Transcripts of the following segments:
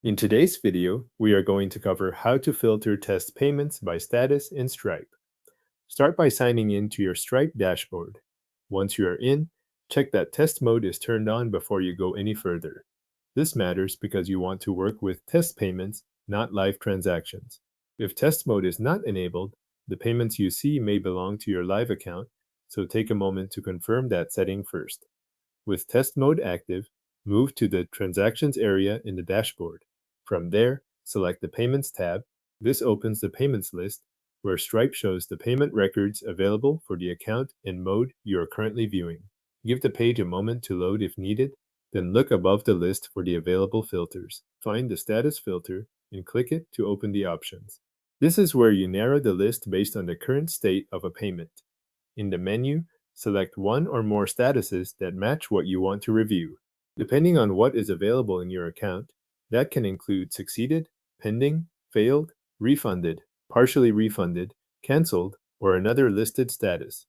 In today's video, we are going to cover how to filter test payments by status in Stripe. Start by signing in to your Stripe dashboard. Once you are in, check that test mode is turned on before you go any further. This matters because you want to work with test payments, not live transactions. If test mode is not enabled, the payments you see may belong to your live account, so take a moment to confirm that setting first. With test mode active, move to the Transactions area in the dashboard. From there, select the Payments tab. This opens the Payments list, where Stripe shows the payment records available for the account and mode you are currently viewing. Give the page a moment to load if needed, then look above the list for the available filters. Find the Status filter and click it to open the options. This is where you narrow the list based on the current state of a payment. In the menu, select one or more statuses that match what you want to review. Depending on what is available in your account, that can include succeeded, pending, failed, refunded, partially refunded, canceled, or another listed status.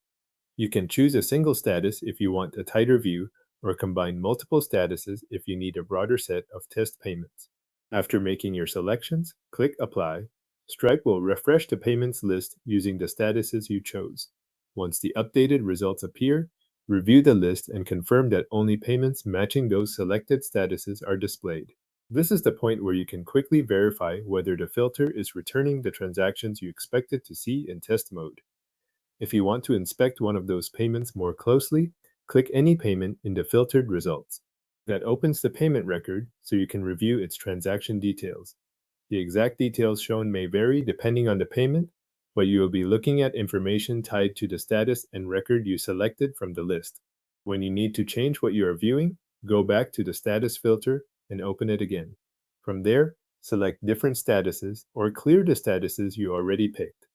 You can choose a single status if you want a tighter view, or combine multiple statuses if you need a broader set of test payments. After making your selections, click Apply. Stripe will refresh the payments list using the statuses you chose. Once the updated results appear, review the list and confirm that only payments matching those selected statuses are displayed. This is the point where you can quickly verify whether the filter is returning the transactions you expected to see in test mode. If you want to inspect one of those payments more closely, click any payment in the filtered results. That opens the payment record so you can review its transaction details. The exact details shown may vary depending on the payment, but you will be looking at information tied to the status and record you selected from the list. When you need to change what you are viewing, go back to the status filter and open it again. From there, select different statuses or clear the statuses you already picked.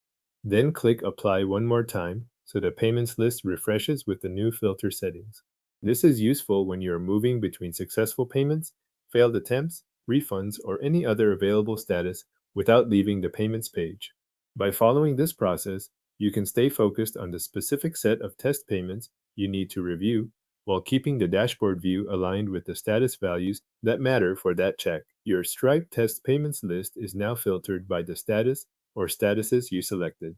Then click Apply one more time so the payments list refreshes with the new filter settings. This is useful when you are moving between successful payments, failed attempts, refunds, or any other available status without leaving the payments page. By following this process, you can stay focused on the specific set of test payments you need to review while keeping the dashboard view aligned with the status values that matter for that check. Your Stripe test payments list is now filtered by the status or statuses you selected.